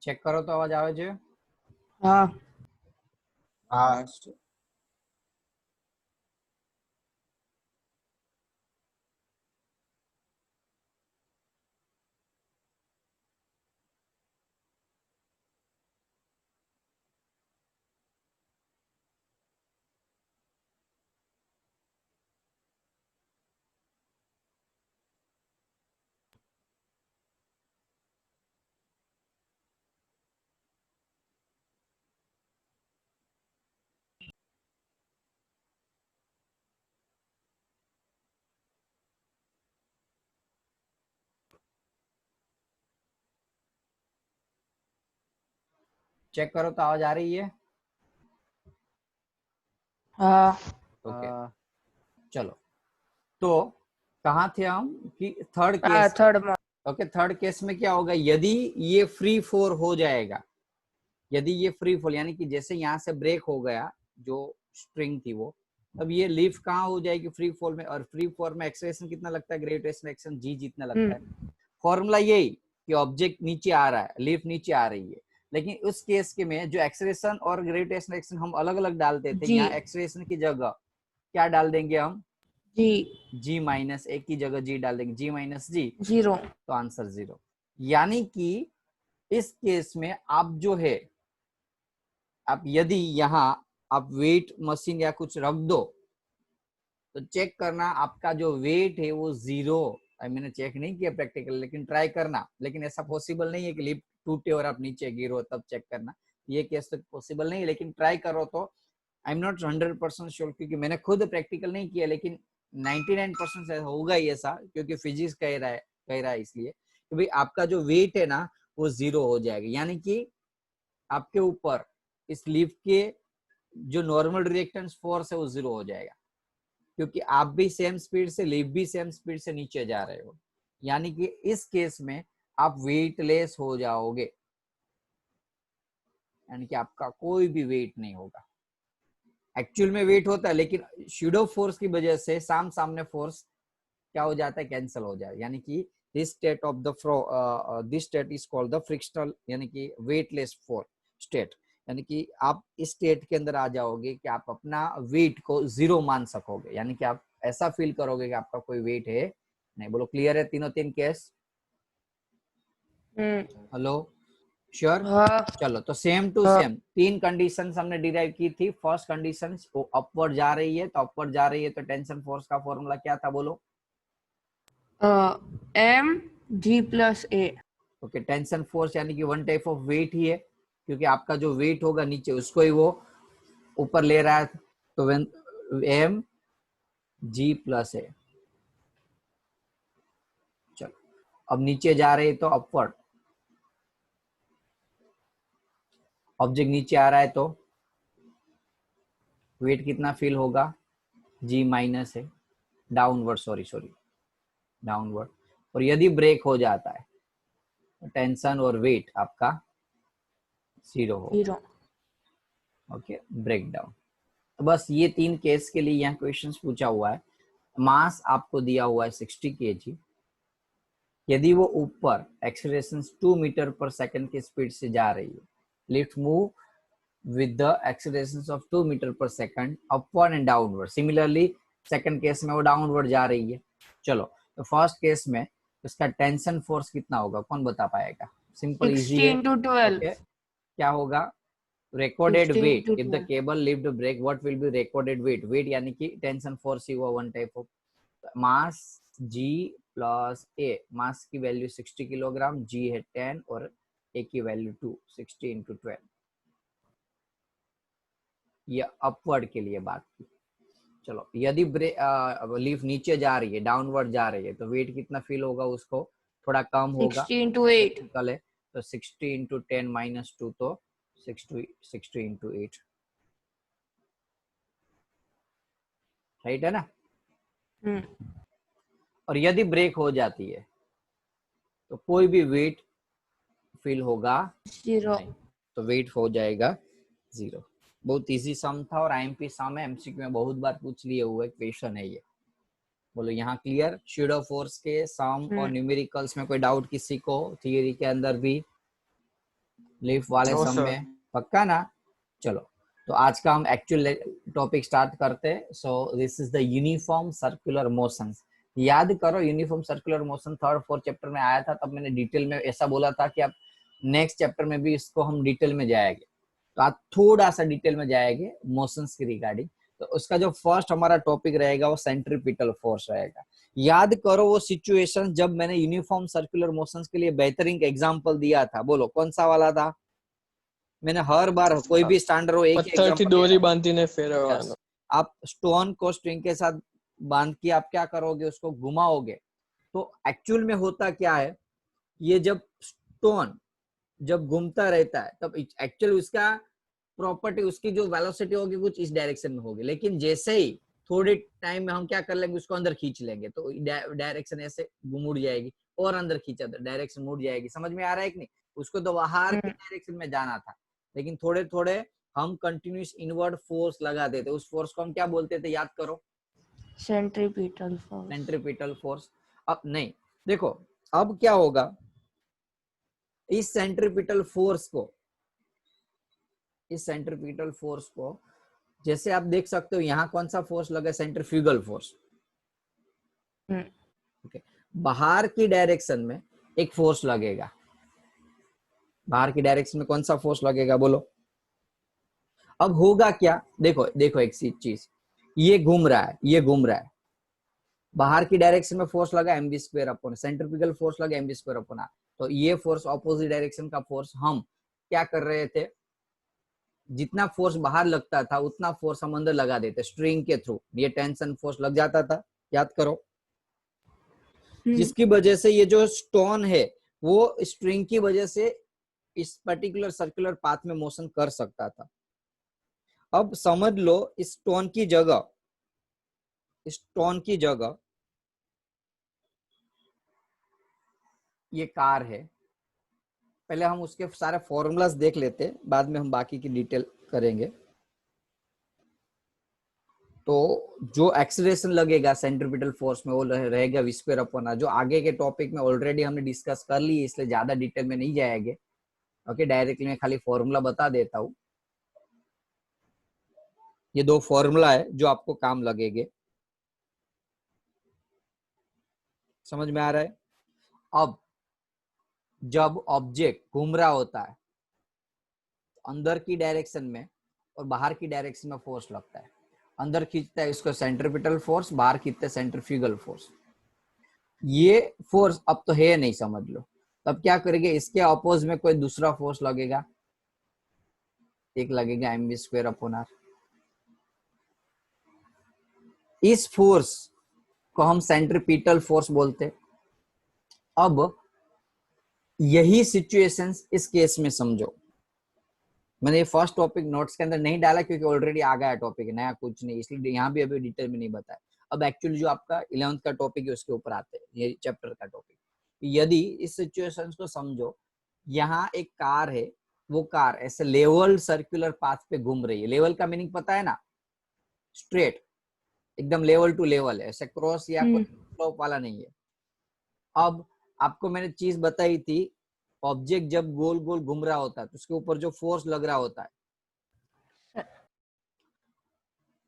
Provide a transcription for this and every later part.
Check કરો તો અવાજ આવે છે? હા. હા. चेक करो तो आवाज आ रही है? हाँ. ओके चलो, तो कहाँ थे हम कि थर्ड हाँ, केस। थर्ड में. ओके, थर्ड केस में क्या होगा, यदि ये फ्री फॉल हो जाएगा, यदि ये फ्री फॉल यानी कि जैसे यहाँ से ब्रेक हो गया जो स्ट्रिंग थी वो, अब ये लीफ कहाँ हो जाएगी, फ्री फॉल में। और फ्री फॉल में एक्सेलरेशन कितना लगता है, ग्रेविटेशनल एक्शन जी जितना लगता है। फॉर्मूला यही कि ऑब्जेक्ट नीचे आ रहा है, लीफ नीचे आ रही है, लेकिन उस केस के में जो एक्सेलरेशन और ग्रेविटेशनल एक्शन हम अलग अलग डालते थे, यहाँ एक्सेलरेशन की जगह क्या डाल देंगे हम, जी माइनस ए की जगह जी डाल देंगे, जी माइनस जी 0. तो आंसर 0। यानी कि इस केस में आप जो है, आप यदि यहाँ आप वेट मशीन या कुछ रख दो तो चेक करना आपका जो वेट है वो 0। मैंने चेक नहीं किया प्रैक्टिकल, लेकिन ट्राई करना। लेकिन ऐसा पॉसिबल नहीं है कि लिफ्ट टूटे और आप नीचे गिरो तब चेक करना, ये केस तो पॉसिबल नहीं है, लेकिन ट्राई करो तो। आई एम नॉट 100% श्योर, क्योंकि मैंने खुद प्रैक्टिकल नहीं किया, लेकिन 99% होगा ही ऐसा, क्योंकि फिजिक्स कह रहा है इसलिए कि भाई आपका जो वेट है ना वो 0 हो जाएगा। यानी कि आपके ऊपर इस लिफ्ट के जो नॉर्मल रिएक्टेंस फोर्स है वो 0 हो जाएगा, क्योंकि आप भी सेम स्पीड से, लिफ्ट भी सेम स्पीड से नीचे जा रहे हो। यानी कि इस केस में आप वेटलेस हो जाओगे, यानी कि आपका कोई भी वेट नहीं होगा। एक्चुअल में वेट होता है, लेकिन शूडो फोर्स की वजह से सामने फोर्स क्या हो जाता है, कैंसिल हो जाए। यानी कि this state of the this state is called the frictional, यानी कि वेटलेस फोर्स स्टेट। यानी कि आप इस स्टेट के अंदर आ जाओगे कि आप अपना वेट को 0 मान सकोगे, यानी कि आप ऐसा फील करोगे कि आपका कोई वेट है नहीं। बोलो क्लियर है तीनों तीन केस? Hello, sure? चलो, तो सेम टू सेम तीन कंडीशंस हमने डिराइव की थी। फर्स्ट कंडीशन वो अपवर्ड जा रही है, तो अपवर्ड जा रही है तो टेंशन फोर्स का फॉर्मूला क्या था, बोलो? mg+a. ओके, टेंशन फोर्स यानी कि वन टाइप ऑफ वेट ही है, क्योंकि आपका जो वेट होगा नीचे उसको ही वो ऊपर ले रहा है, तो mg+a। चलो, अब नीचे जा रहे हैं तो अपवर्ड, ऑब्जेक्ट नीचे आ रहा है तो वेट कितना फील होगा, जी माइनस है, डाउनवर्ड, सॉरी डाउनवर्ड। और यदि ब्रेक हो जाता है तो टेंशन और वेट आपका 0 होगा। Okay, break down. तो बस ये तीन केस के लिए यहाँ क्वेश्चंस पूछा हुआ है। मास आपको दिया हुआ है 60 kg। यदि वो ऊपर एक्सेलरेशन 2 मीटर पर सेकंड की स्पीड से जा रही है, lift move with the accelerations of 2 metre पर second upward and downward। Similarly second case में वो डाउनवर्ड जा रही है। चलो, तो फर्स्ट केस में इसका टेंशन फोर्स कितना होगा, कौन बता पाएगा? सिंपल इजी है। 60 × 12. ओके, क्या होगा, recorded weight if the cable lift break, what will be recorded weight? weight यानी कि टेंशन फोर्स ही हुआ, one type of mass g plus a। मास की वैल्यू 60 किलोग्राम, g है 10 और a की वैल्यू 2, 60 × 12। ये अपवर्ड के लिए बात की। चलो, यदि लीफ नीचे जा रही है, डाउनवर्ड जा रही है, तो वेट कितना फील होगा, उसको थोड़ा कम होगा। 60 × 8. है तो 60 × 10 - 2 तो 60 × 8, राइट है ना? और यदि ब्रेक हो जाती है तो कोई भी वेट फील होगा 0. नहीं, तो वेट हो जाएगा 0। बहुत इजी सम था और आईएमपी सम है, एमसीक्यू में बहुत बार पूछ लिए हुए क्वेश्चन है ये। बोलो यहाँ क्लियर? शूडो फोर्स के सम और न्यूमेरिकल्स में कोई डाउट किसी को? थियरी के अंदर भी लीफ वाले नो सम सर। में पक्का ना? चलो तो आज का हम एक्चुअल टॉपिक स्टार्ट करते हैं। So this is the uniform circular motions. याद करो uniform circular motion third fourth chapter में आया था, तब मैंने डिटेल में ऐसा बोला था कि आप नेक्स्ट चैप्टर में भी इसको हम डिटेल में जाएंगे। तो आज थोड़ा सा डिटेल में जाएंगे मोशंस की रिगार्डिंग। तो उसका जो फर्स्ट हमारा टॉपिक रहेगा वो सेंट्रीपिटल फोर्स रहेगा। याद करो वो सिचुएशन जब मैंने यूनिफॉर्म सर्कुलर मोशंस के लिए बेहतरीन एग्जांपल दिया था, बोलो कौन सा वाला था? मैंने हर बार कोई भी स्टैंडर्ड हो एक पत्थर की एग्जांपल डोरी बांधीने फेरवाना। yes. आप स्टोन को स्ट्रिंग के साथ बांध के आप क्या करोगे? उसको घुमाओगे। तो एक्चुअल में होता क्या है, ये जब स्टोन जब घूमता रहता है तब एक्चुअल उसका प्रॉपर्टी, उसकी जो वेलोसिटी होगी कुछ इस डायरेक्शन में होगी, लेकिन जैसे ही थोड़े टाइम में हम क्या कर लेंगे, उसको अंदर खींच लेंगे तो डायरेक्शन ऐसे मुड़ जाएगी और अंदर खींचा तो डायरेक्शन मुड़ जाएगी। समझ में आ रहा है कि नहीं? उसको तो बाहर के डायरेक्शन में जाना था, लेकिन थोड़े थोड़े हम कंटिन्यूस इनवर्ड फोर्स लगा देते। उस फोर्स को हम क्या बोलते थे? याद करो। Centripetal force. Centripetal force. अब नहीं, देखो अब क्या होगा, इस सेंट्रीपिटल फोर्स को, इस सेंट्रीपिटल फोर्स को जैसे आप देख सकते हो यहाँ कौन सा फोर्स लगा? Centrifugal force. ओके, बाहर की डायरेक्शन में एक फोर्स लगेगा। बाहर की डायरेक्शन में कौन सा फोर्स लगेगा बोलो? अब होगा क्या, देखो देखो एक चीज, ये घूम रहा है, ये घूम रहा है, बाहर की डायरेक्शन में फोर्स लगा mv square upon, centrifugal force लगा mv स्क्वायर अपॉन r। तो ये फोर्स ऑपोजिट डायरेक्शन का फोर्स, हम क्या कर रहे थे, जितना फोर्स बाहर लगता था उतना फोर्स हम अंदर लगा देते स्ट्रिंग के थ्रू, ये टेंशन फोर्स लग जाता था। याद करो, जिसकी वजह से ये जो स्टोन है वो स्ट्रिंग की वजह से इस पर्टिकुलर सर्कुलर पाथ में मोशन कर सकता था। अब समझ लो इस स्टोन की जगह, स्टोन की जगह ये कार है। पहले हम उसके सारे फॉर्मूलाज देख लेते हैं, बाद में हम बाकी की डिटेल करेंगे। तो जो एक्सीलरेशन लगेगा सेंट्रीपिटल फोर्स में वो रहेगा v स्क्वायर अपॉन r। जो आगे के टॉपिक में ऑलरेडी हमने डिस्कस कर ली, इसलिए ज्यादा डिटेल में नहीं जाएंगे। ओके, डायरेक्टली मैं खाली फॉर्मूला बता देता हूँ। ये दो फॉर्मूला है जो आपको काम लगेंगे। समझ में आ रहा है? अब जब ऑब्जेक्ट घूम रहा होता है अंदर की डायरेक्शन में और बाहर की डायरेक्शन में फोर्स लगता है, अंदर खींचता है इसको सेंट्रीपिटल फोर्स, बाहर खींचता है सेंट्रीफ्यूगल फोर्स। ये फोर्स अब तो है नहीं, समझ लो। तब क्या करेंगे, इसके अपोज में कोई दूसरा फोर्स लगेगा, एक लगेगा mv स्क्वायर अपॉन r। इस फोर्स को हम सेंट्रीपिटल फोर्स बोलते। अब यही सिचुएशंस इस केस में समझो। मैंने ये फर्स्ट टॉपिक नोट्स के अंदर नहीं डाला क्योंकि ऑलरेडी आ गया टॉपिक, नया कुछ नहीं, इसलिए यहाँ भी अभी डिटेल में नहीं बताया। अब एक्चुअली जो आपका 11th का टॉपिक है उसके ऊपर आते हैं, ये चैप्टर का टॉपिक। यदि इस सिचुएशन को समझो, यहाँ एक कार है, वो कार ऐसे लेवल सर्कुलर पाथ पे घूम रही है। लेवल का मीनिंग पता है ना? स्ट्रेट, एकदम लेवल टू लेवल है, ऐसे क्रॉस या कोई स्लोप वाला नहीं है। अब आपको मैंने चीज बताई थी, ऑब्जेक्ट जब गोल गोल घूम रहा होता है तो उसके ऊपर जो फोर्स लग रहा होता है,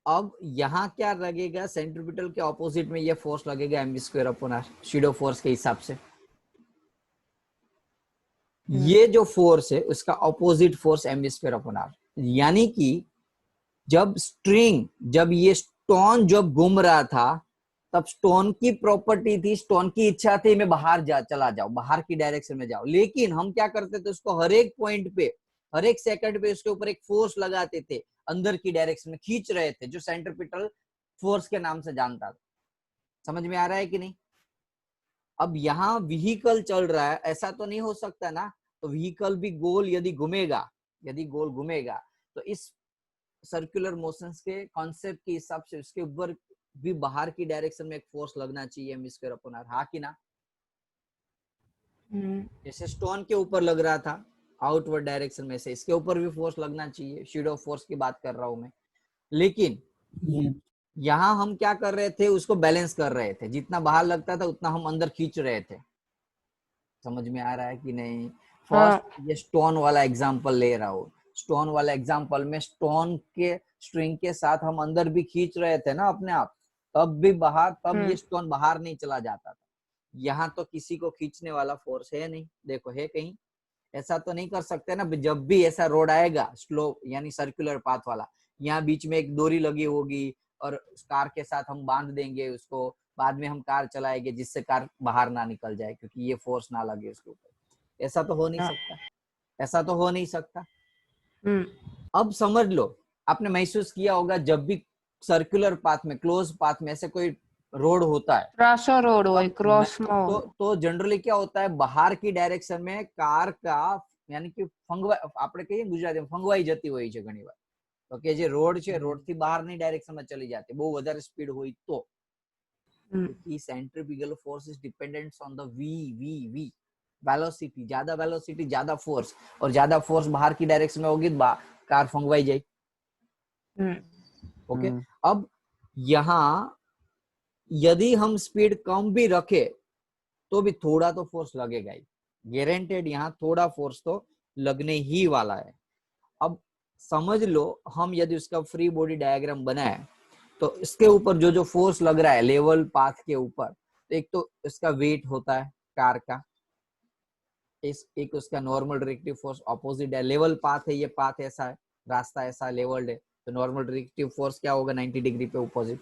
अब यहाँ क्या लगेगा, सेंट्रीपिटल के ऑपोजिट में ये फोर्स लगेगा mv square upon r, pseudo force के हिसाब से। ये जो फोर्स है उसका opposite force mv square upon r। यानी कि जब स्ट्रिंग, जब ये स्टोन जब घूम रहा था तब स्टोन की प्रॉपर्टी थी, स्टोन की इच्छा थी मैं बाहर चला जाऊं, बाहर की डायरेक्शन में जाऊं, लेकिन हम क्या करते थे, उसको हर एक पॉइंट पे, हर एक सेकंड पे उसके ऊपर एक फोर्स लगाते थे, अंदर की डायरेक्शन में खींच रहे थे, जो सेंट्रीपिटल फोर्स के नाम से जानता था। समझ में आ रहा है कि नहीं? अब यहाँ व्हीकल चल रहा है, ऐसा तो नहीं हो सकता ना, तो व्हीकल भी गोल यदि घूमेगा, यदि गोल घूमेगा तो इस सर्कुलर मोशंस के कॉन्सेप्ट के हिसाब से उसके ऊपर भी बाहर की डायरेक्शन में एक फोर्स लगना चाहिए mv स्क्वायर अपॉन r। हाँ कि ना? जैसे स्टोन के ऊपर लग रहा था आउटवर्ड डायरेक्शन में से, इसके ऊपर भी फोर्स लगना चाहिए, शीड ऑफ फोर्स की बात कर रहा हूं मैं। लेकिन यहाँ हम क्या कर रहे थे, उसको बैलेंस कर रहे थे, जितना बाहर लगता था उतना हम अंदर खींच रहे थे। समझ में आ रहा है कि नहीं? फर्स्ट ये स्टोन वाला एग्जांपल ले रहा हूँ। स्टोन वाला एग्जांपल में स्टोन के स्ट्रिंग के साथ हम अंदर भी खींच रहे थे ना अपने आप, तब भी बाहर, तब ये स्टोन बाहर नहीं चला जाता था। यहाँ तो किसी को खींचने वाला फोर्स है नहीं। देखो है कहीं? ऐसा तो नहीं कर सकते ना, जब भी ऐसा रोड आएगा स्लो यानी सर्कुलर पाथ वाला, यहाँ बीच में एक डोरी लगी होगी और कार के साथ हम बांध देंगे उसको, बाद में हम कार चलाएंगे जिससे कार बाहर ना निकल जाए क्योंकि ये फोर्स ना लगे उसके ऊपर। ऐसा तो हो नहीं सकता, ऐसा तो हो नहीं सकता। अब समझ लो, आपने महसूस किया होगा जब भी सर्कुलर पाथ में, क्लोज पाथ में ऐसे कोई रोड होता है, क्रॉस रोड हो, क्रॉस तो जनरली क्या होता है, बाहर की डायरेक्शन में कार का यानी कि આપણે કહીએ ગુજરાતીમાં ફંગવાઈ જતી હોય છે ઘણી વાર, તો કે જે રોડ છે રોડ થી બહારની ડાયરેક્શનમાં ચલી જાતી બહુ વધારે સ્પીડ હોય તો, क्योंकि centrifugal force is dependent on the v velocity, ज्यादा वेलोसिटी ज्यादा फोर्स, और ज्यादा फोर्स बाहर की डायरेक्शन में होगी तो कार फंगवाई जाए। ओके, अब यहाँ यदि हम स्पीड कम भी रखे तो भी थोड़ा तो फोर्स लगेगा ही, गारंटेड, यहाँ थोड़ा फोर्स तो लगने ही वाला है। अब समझ लो हम यदि उसका फ्री बॉडी डायग्राम बनाए तो इसके ऊपर जो जो फोर्स लग रहा है लेवल पाथ के ऊपर, तो एक तो इसका वेट होता है कार का, एक उसका नॉर्मल डायरेक्टिव फोर्स अपोजिट है, लेवल पाथ है, ये पाथ ऐसा है, रास्ता ऐसा लेवल्ड है, तो नॉर्मल डायरेक्टिव फोर्स क्या होगा 90 डिग्री पे अपोजिट।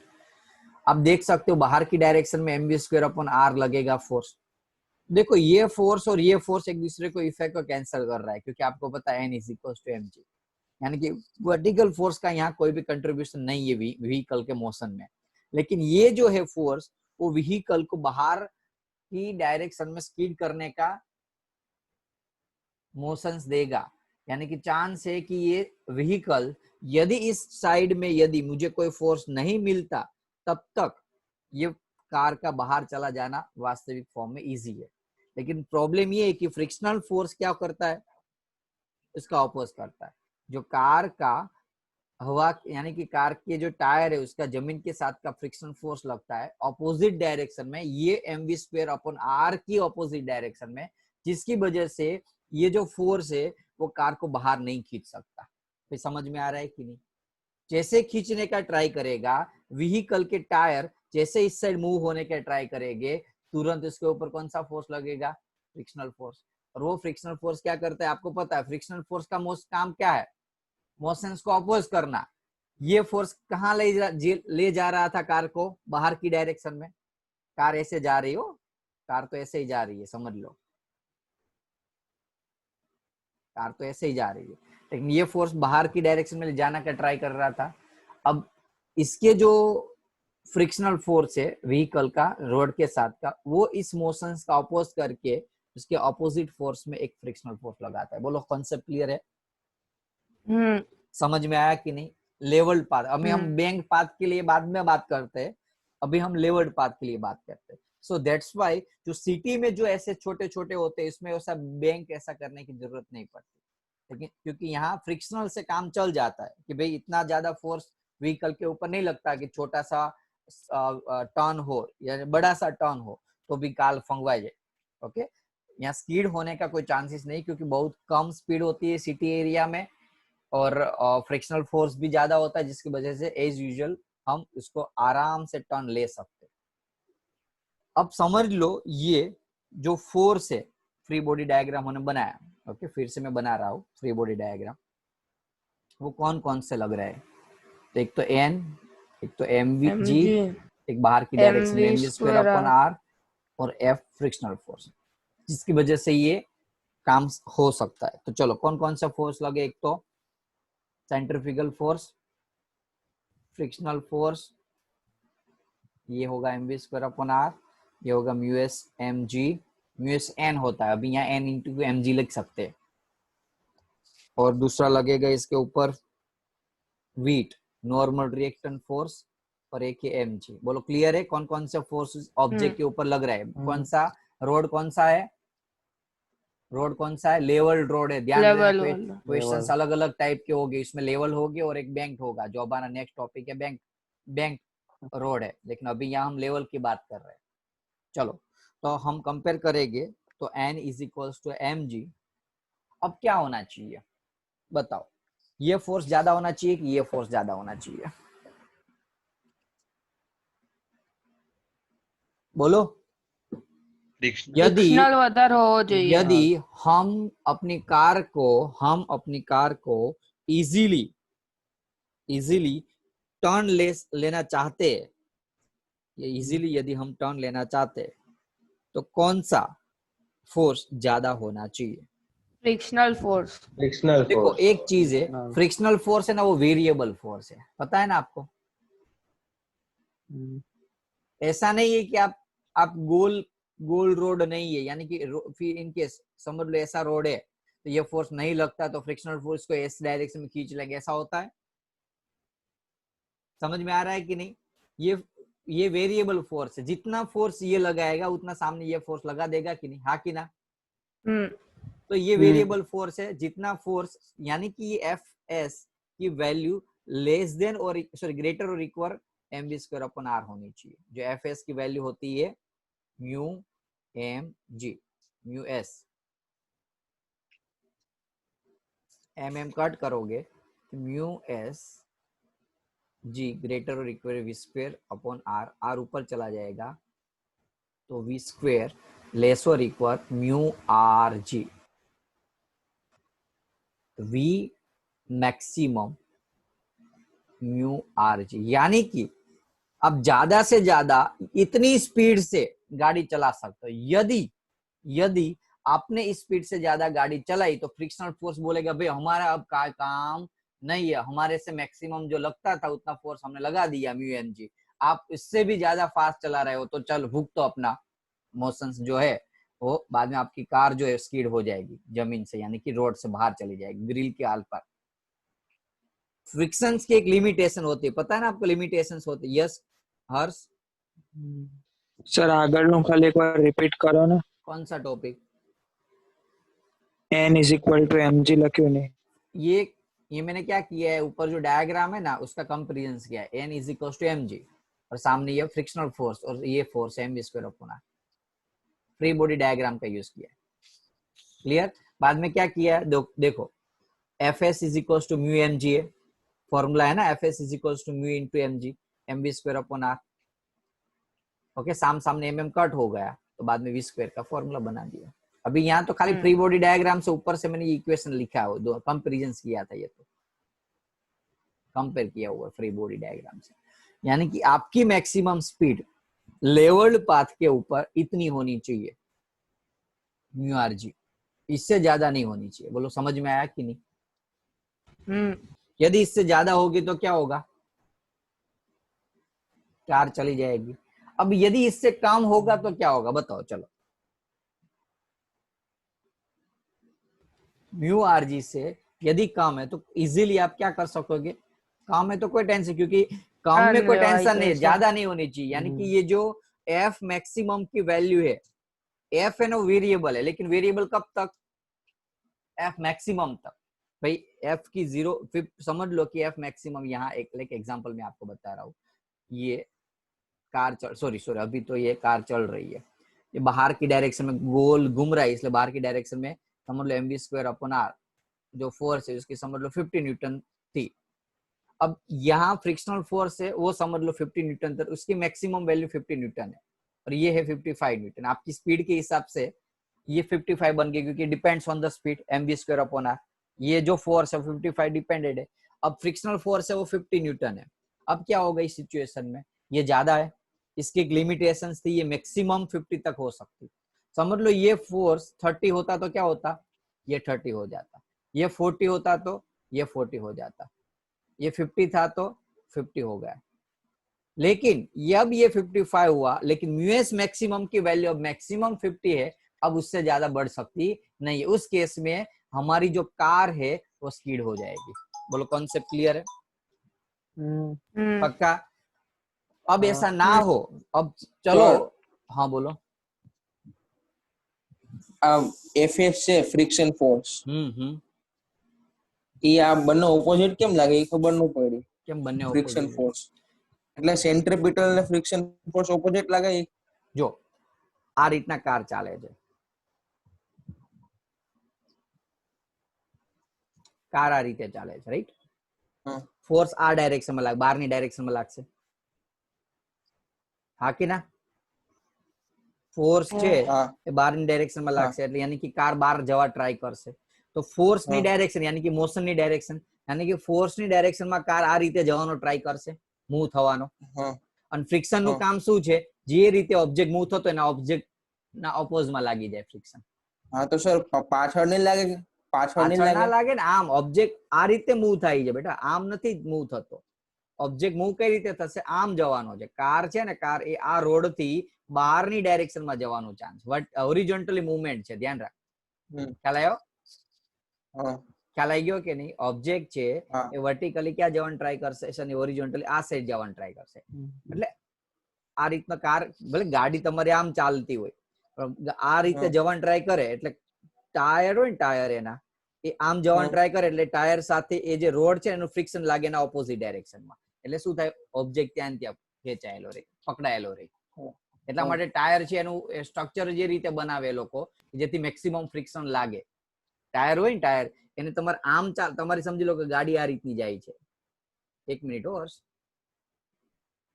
आप देख सकते हो बाहर की डायरेक्शन में mv²/r लगेगा फोर्स। देखो ये फोर्स और ये फोर्स एक दूसरे को इफेक्ट को कैंसिल कर रहा है क्योंकि आपको पता है n = mg, यानी कि वर्टिकल फोर्स का यहाँ कोई भी कंट्रीब्यूशन नहीं है व्हीकल के मोशन में। लेकिन ये जो है फोर्स वो व्हीकल को बाहर की डायरेक्शन में स्पीड करने का मोशंस देगा, यानी कि चांस है कि ये व्हीकल यदि इस साइड में यदि मुझे कोई फोर्स नहीं मिलता तब तक ये कार का बाहर चला जाना वास्तविक फॉर्म में इजी है। लेकिन प्रॉब्लम ये है कि फ्रिक्शनल फोर्स क्या करता है, इसका ऑपोज करता है। जो कार का हवा यानी कि कार के जो टायर है उसका जमीन के साथ का फ्रिक्शन फोर्स लगता है ऑपोजिट डायरेक्शन में, ये mv²/r की ऑपोजिट डायरेक्शन में, जिसकी वजह से ये जो फोर्स है वो कार को बाहर नहीं खींच सकता। फिर समझ में आ रहा है कि नहीं? जैसे खींचने का ट्राई करेगा व्हीकल के टायर, जैसे इस साइड मूव होने का ट्राई करेंगे, तुरंत इसके ऊपर कौन सा फोर्स लगेगा, फ्रिक्शनल फोर्स। और वो फ्रिक्शनल फोर्स क्या करता है आपको पता है, फ्रिक्शनल फोर्स का मोस्ट काम क्या है, मोशंस को अपोज करना। ये फोर्स कहाँ ले जा रहा था कार को, बाहर की डायरेक्शन में। कार ऐसे जा रही हो, कार तो ऐसे ही जा रही है, समझ लो कार तो ऐसे ही जा रही है, लेकिन ये फोर्स बाहर की डायरेक्शन में ले जाना का ट्राई कर रहा था। अब इसके जो फ्रिक्शनल फोर्स है व्हीकल का रोड के साथ का, वो इस मोशंस का अपोज करके उसके ऑपोजिट फोर्स में एक फ्रिक्शनल फोर्स लगाता है। बोलो कॉन्सेप्ट क्लियर है? समझ में आया कि नहीं? लेवल्ड पाथ, अभी हम बैंक पाथ के लिए बाद में बात करते हैं, अभी हम लेवल्ड पाथ के लिए बात करते हैं। सो दैट्स व्हाई जो सिटी में जो ऐसे छोटे छोटे होते हैं इसमें वैसा बैंक ऐसा करने की जरूरत नहीं पड़ती, लेकिन क्योंकि यहाँ फ्रिक्शनल से काम चल जाता है कि भाई इतना ज्यादा फोर्स व्हीकल के ऊपर नहीं लगता कि छोटा सा टर्न हो या बड़ा सा टर्न हो तो भी कार फंगवा जाए। ओके, यहाँ स्पीड होने का कोई चांसेस नहीं क्योंकि बहुत कम स्पीड होती है सिटी एरिया में, और फ्रिक्शनल फोर्स भी ज्यादा होता है जिसकी वजह से एज यूजुअल हम इसको आराम से टर्न ले सकते हैं। अब समझ लो ये जो फोर्स है फ्री बॉडी डायग्राम हमने बनाया, ओके फिर से मैं बना रहा हूँ फ्री बॉडी डायग्राम, वो कौन कौन से लग रहा है, तो एक तो एन, एक तो mg, एक बाहर की डायरेक्शन में mv²/r और f फ्रिक्शनल फोर्स, जिसकी वजह से ये काम हो सकता है। तो चलो कौन कौन सा फोर्स लगे, एक तो सेंट्रीफ्यूगल फोर्स, फ्रिक्शनल फोर्स, ये होगा mv²/r, ये होगा μs mg, μs n होता है, अभी यहाँ n इंटू mg लिख सकते हैं, और दूसरा लगेगा इसके ऊपर वीट नॉर्मल रिएक्टेंट फोर्स, और एक है mg। बोलो क्लियर है कौन कौन से फोर्स ऑब्जेक्ट के ऊपर लग रहा है, कौन सा रोड कौन सा है, रोड कौन सा है? लेवल्ड रोड है। ध्यान देना, लेवल वाला। क्वेश्चंस अलग अलग टाइप के होंगे, इसमें लेवल होगी और एक बैंक होगा। जो हमारा नेक्स्ट टॉपिक है बैंक रोड है, लेकिन अभी यहाँ हम लेवल की बात कर रहे हैं। चलो, तो हम कंपेयर करेंगे तो N is equals to mg। अब क्या होना चाहिए बताओ? ये फोर्स ज्यादा होना चाहिए कि ये फोर्स ज्यादा होना चाहिए? बोलो। यदि फ्रिक्शनल વધારે હોવો જોઈએ। यदि हम अपनी कार को इजीली टर्न लेना चाहते हैं, ये इजीली यदि हम टर्न लेना चाहते हैं, तो कौन सा फोर्स ज्यादा होना चाहिए? Frictional force. फ्रिक्शनल देखो, फोर्स। एक चीज है, फ्रिक्शनल फोर्स है ना, वो वेरिएबल फोर्स है, पता है ना आपको। ऐसा नहीं है कि आप गोल रोड नहीं है, यानी कि फिर इनकेस समझ लो ऐसा रोड है तो ये फोर्स नहीं लगता तो फ्रिक्शनल फोर्स को इस डायरेक्शन में खींच लेंगे, ऐसा होता है? समझ में आ रहा है कि नहीं? ये वेरिएबल फोर्स है, जितना फोर्स ये लगाएगा उतना सामने ये फोर्स लगा देगा कि नहीं, हाँ कि ना? तो ये वेरिएबल फोर्स है। जितना फोर्स, यानी कि ये एफ एस की वैल्यू लेस देन और ग्रेटर और equal mv square upon r होनी चाहिए। जो एफ एस की वैल्यू होती है mu m g, mu s, m cut करोगे तो म्यू एस जी ग्रेटर और equal v square upon r, r ऊपर चला जाएगा तो वी स्क्वायर लेस और equal mu r g, v maximum mu r g. यानी कि अब ज्यादा से ज्यादा इतनी स्पीड से गाड़ी चला सकते हो। यदि आपने स्पीड से ज्यादा गाड़ी चलाई तो फ्रिक्शनल फोर्स बोलेगा भाई हमारा अब का काम नहीं है, हमारे से मैक्सिमम जो लगता था उतना फोर्स हमने लगा दिया म्यू एम जी। आप इससे भी ज्यादा फास्ट चला रहे हो तो चल भुगतो अपना मोशंस जो है वो, बाद में आपकी कार जो है स्कीड हो जाएगी जमीन से, यानी कि रोड से बाहर चली जाएगी ग्रिल के आल पर। फ्रिक्शंस की एक लिमिटेशन होती है, पता है ना आपको? लिमिटेशंस होती है। यस हर्ष? सर આગળનું ખાલી એકવાર રિપીટ કરો ને। कौन सा topic? n is equal to mg લખ્યું ને। ये मैंने क्या किया है, ऊपर जो डायग्राम है ना उसका कंपेरिजन किया है। N is equal to m g और सामने ये फ्रिक्शनल फोर्स और ये force m square upon r, free body diagram का यूज किया है। क्लियर? बाद में क्या किया है देखो, f s is equal to mu m g है, फॉर्मूला है ना, f s is equal to mu into m g, m v square upon r. Okay, सामने एम कट हो गया तो बाद में वी स्क्वायर का फॉर्मूला बना दिया। अभी यहाँ तो खाली फ्री बॉडी डायग्राम से ऊपर से मैंने ये इक्वेशन लिखा है, दो कंपेरिजन किया था, ये तो कंपेयर किया हुआ फ्री बॉडी डायग्राम से। यानी कि आपकी मैक्सिमम स्पीड लेवल्ड पाथ के ऊपर इतनी होनी चाहिए म्यू आर जी, इससे ज्यादा नहीं होनी चाहिए। बोलो समझ में आया कि नहीं? यदि इससे ज्यादा होगी तो क्या होगा? कार चली जाएगी। अब यदि इससे कम होगा तो क्या होगा बताओ? चलो, म्यू आर जी से यदि कम है तो इजीली आप क्या कर सकोगे? कम है तो कोई टेंशन, क्योंकि कम में कोई टेंशन नहीं है, ज्यादा नहीं होनी चाहिए। यानी कि ये जो एफ मैक्सिमम की वैल्यू है, एफ है ना वेरिएबल है, लेकिन वेरिएबल कब तक? एफ मैक्सिमम तक। भाई एफ की जीरो, फिर समझ लो कि एफ मैक्सिमम यहाँ एक एग्जांपल में आपको बता रहा हूँ। ये कार सॉरी अभी तो ये कार चल रही है, ये बाहर की डायरेक्शन में गोल घूम रहा है, इसलिए बाहर की डायरेक्शन में समझ लो mv स्क्वायर अपॉन आर जो फोर्स है उसकी समझ लो 50 न्यूटन थी। अब यहाँ फ्रिक्शनल फोर्स है वो समझ लो 50 न्यूटन तक, उसकी मैक्सिमम वैल्यू 50 न्यूटन है और ये है 55 न्यूटन। आपकी स्पीड के हिसाब से ये 55 बन गई, क्योंकि depends on the speed mv square upon r. ये जो फोर्स है 55 डिपेंडेड है। अब फ्रिक्शनल फोर्स है वो 50 न्यूटन है। अब क्या होगा इस सिचुएशन में? ये ज्यादा है, इसकी एक लिमिटेशंस थी, ये मैक्सिमम 50 तक हो सकती। समझ लो ये फोर्स 30 होता तो क्या होता? ये 30 हो जाता। ये 40 होता तो ये 40 हो जाता। ये 50 था तो 50 हो गया। लेकिन अब ये 55 हुआ, लेकिन म्यूएस मैक्सिमम की वैल्यू अब मैक्सिमम 50 है, अब उससे ज्यादा बढ़ सकती नहीं है। उस केस में हमारी जो कार है वो स्कीड हो जाएगी। बोलो कॉन्सेप्ट क्लियर है? पक्का? अब ऐसा ना हो, अब चलो, हाँ बोलो। આ એફએસ છે ફ્રિક્શન ફોર્સ હમ એ આ બંને ઓપોઝિટ કેમ લાગે એ ખબર ન પડી કેમ બંને ફ્રિક્શન opposite? ફોર્સ એટલે સેન્ટ્રીપિટલ ને ફ્રિક્શન ફોર્સ ઓપોઝિટ લાગે એ જો આ રીતના કાર ચાલે છે, કાર આ રીતે ચાલે છે, રાઈટ? હા ફોર્સ આ ડાયરેક્શનમાં લાગે, બહારની ડાયરેક્શનમાં લાગશે, હા કે ના? ફોર્સ છે હા એ બહારની ડાયરેક્શનમાં હા લાગશે એટલે યાની કે કાર બહાર જવા ટ્રાય કરશે, તો ફોર્સ ની હા ડાયરેક્શન યાની કે મોશન ની ડાયરેક્શન, યાની કે ફોર્સ ની ડાયરેક્શનમાં કાર આ રીતે જવાનો ટ્રાય કરશે, મૂવ થવાનો. હા અને ફ્રિક્શન નું હા કામ શું છે? જે રીતે ઓબ્જેક્ટ મૂવ થતો એના ઓબ્જેક્ટ ના ઓપોઝમાં લાગી જાય ફ્રિક્શન. હા તો સર પાછળ નહીં લાગે પાછળ નહીં પાછળ ના લાગે લાગે ને, આમ ઓબ્જેક્ટ આ રીતે મૂવ થાય છે બેટા, આમ નથી મૂવ થતો. ઓબ્જેક્ટ મૂવ કઈ રીતે થશે? આમ જવાનો છે. કાર છે ને, કાર એ આ રોડ થી બહારની ડાયરેક્શનમાં જવાનું ચાન્સ, હોરિઝોન્ટલી મૂવમેન્ટ છે, ધ્યાન રાખ. હમ ખ્યાલ આવ્યો? હા ખ્યાલ આવી ગયો કે નહીં? ઓબ્જેક્ટ છે હા એ વર્ટિકલી ક્યાં જવાનું ટ્રાય કરશે અને હોરિઝોન્ટલી આ સાઈડ જવાનું ટ્રાય કરશે. એટલે આ રીતના કાર, ભલે ગાડી તમારી આમ ચાલતી હોય પણ આ રીતે જવાનું ટ્રાય કરે એટલે ટાયર હોય ને, ટાયર એના એ આમ જવાનું ટ્રાય કરે એટલે ટાયર સાથે એ જે રોડ છે એનું ફ્રિક્શન લાગે એના ઓપોઝિટ ડાયરેક્શનમાં, એટલે શું થાય? ઓબ્જેક્ટ ત્યાં ત્યાં ખેંચાયેલો રહે, પકડાયેલો રહે. એટલા માટે ટાયર છે એનું સ્ટ્રક્ચર જે રીતે બનાવે એ લોકો, જેથી મેક્સિમમ ફ્રિક્શન લાગે. ટાયર હોય ને, ટાયર એને તમારે આમ ચાલ, તમારી સમજી લો કે ગાડી આ રીતની જાય છે, એક મિનિટ હર્ષ,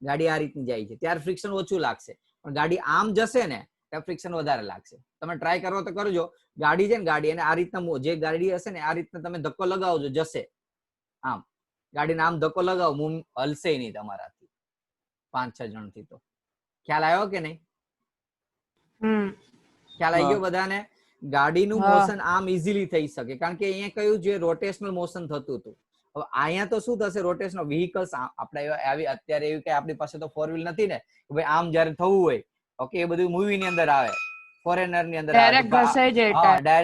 ગાડી આ રીતની જાય છે ત્યારે ફ્રિક્શન ઓછું લાગશે, પણ ગાડી આમ જશે ને ત્યાં ફ્રિક્શન વધારે લાગશે. તમે ટ્રાય કરો તો કરજો. ગાડી છે ને, ગાડી એને આ રીતના જે ગાડી હશે ને આ રીતના તમે ધક્કો લગાવજો, જશે આમ, ગાડીને આમ ધક્કો લગાવો, હલશે નહીં તમારાથી 5-6 જણથી. તો ખ્યાલ આવ્યો કે નહીં? ખ્યાલ આવી ગયો બધાને? ગાડીનું મોશન આમ ઇઝીલી થઈ શકે કારણ કે અહીંયા કયું છે? રોટેશનલ મોશન થતું હતું. હવે અહીંયા તો શું થશે? રોટેશનલ વ્હીકલ્સ આપણે આવી અત્યારે એવી કઈ આપણી પાસે તો 4 વ્હીલ નથી ને કે ભાઈ આમ જયારે થવું હોય, ઓકે, એ બધું મૂવી ની અંદર આવે, ફોરેનર ની અંદર આવે,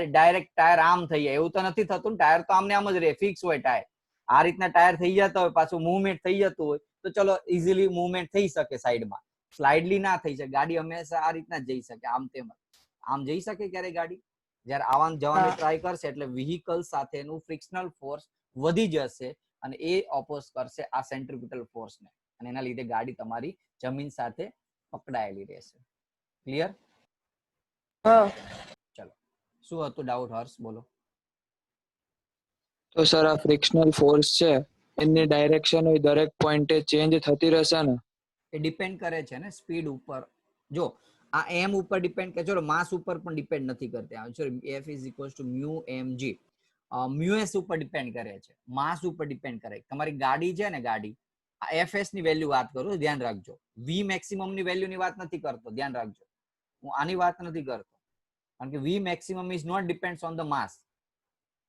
ડાયરેક્ટ ટાયર આમ થઈ જાય, એવું તો નથી થતું ને. ટાયર તો આમને આમ જ રહે, ફિક્સ હોય ટાયર. આ રીતના ટાયર થઈ જતા હોય, પાછું મુવમેન્ટ થઈ જતું હોય તો ચલો ઇઝીલી મુવમેન્ટ થઈ શકે સાઈડમાં, સ્લાઇડલી ના થઈ શકે. ગાડી હંમેશા આ રીતના જઈ શકે, આમ તેમ આમ જઈ શકે ક્યારે ગાડી? જયારે આવવાનું જવાનું ટ્રાય કરશે એટલે વ્હીકલ સાથેનું ફ્રિક્શનલ ફોર્સ વધી જશે અને એ ઓપોઝ કરશે આ સેન્ટ્રીપિટલ ફોર્સને, અને એના લીધે ગાડી તમારી જમીન સાથે પકડાયેલી રહેશે. ક્લિયર? ચલો, શું હતું ડાઉટ હર્ષ? બોલો. તો સર આ ફ્રિક્શનલ ફોર્સ છે એની ડાયરેક્શન હોય દરેક પોઈન્ટે ચેન્જ થતી રહેશે ને? એ ડિપેન્ડ કરે છે ને સ્પીડ ઉપર. જો આ એમ ઉપર ડિપેન્ડ કરે, ચલો માસ ઉપર પણ ડિપેન્ડ નથી કરતી. F is equals to mu mg, mu s ઉપર ડિપેન્ડ કરે છે, માસ ઉપર ડિપેન્ડ કરે. તમારી ગાડી છે ને, ગાડી આ એફએસ ની વેલ્યુ વાત કરું, ધ્યાન રાખજો. વી મેક્સિમમ ની વેલ્યુ ની વાત નથી કરતો, ધ્યાન રાખજો. હું આની વાત નથી કરતો કારણ કે V maximum is not depends on the mass.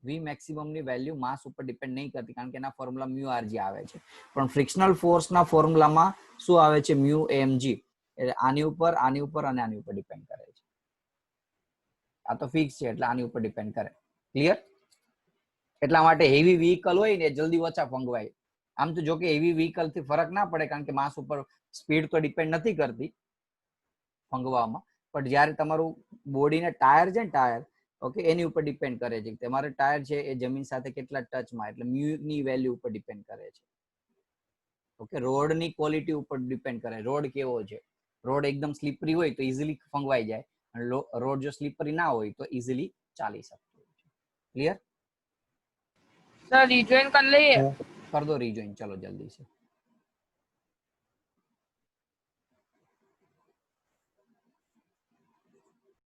V maximum ની વેલ્યુ માસ ઉપર ડિપેન્ડ નહીં કરતી કારણ કે એના ફોર્મ્યુલા મ્યુ આરજી આવે છે. પણ ફ્રિક્શનલ ફોર્સ ના ફોર્મ્યુલામાં શું આવે છે? Mu m g. એટલે આની ઉપર અને આની ઉપર ડિપેન્ડ કરે છે. આ તો ફિક્સ છે એટલે આની ઉપર ડિપેન્ડ કરે. ક્લિયર? એટલા માટે હેવી વ્હીકલ હોય ને જલ્દી ઓછા ફંગવાય. આમ તો જો કે હેવી વ્હીકલ થી ફરક ના પડે કારણ કે માસ ઉપર સ્પીડ તો ડિપેન્ડ નથી કરતી ફંગવામાં, પણ જયારે તમારું બોડીને ટાયર છે ને, ટાયર, ઓકે, એની ઉપર ડિપેન્ડ કરે છે. તમારે ટાયર છે એ જમીન સાથે કેટલા ટચમાં, એટલે મ્યુ ની વેલ્યુ ઉપર ડિપેન્ડ કરે છે. ઓકે, રોડ ની ક્વોલિટી ઉપર ડિપેન્ડ કરે, રોડ કેવો છે. રોડ એકદમ સ્લીપરી હોય તો ઇઝીલી ફંગવાઈ જાય, અને રોડ જો સ્લીપરી ના હોય તો ઇઝીલી ચાલી શકે. ક્લિયર? સર રિજોઈન કરી લઈએ. કર દો રિજોઈન, ચલો જલ્દી से.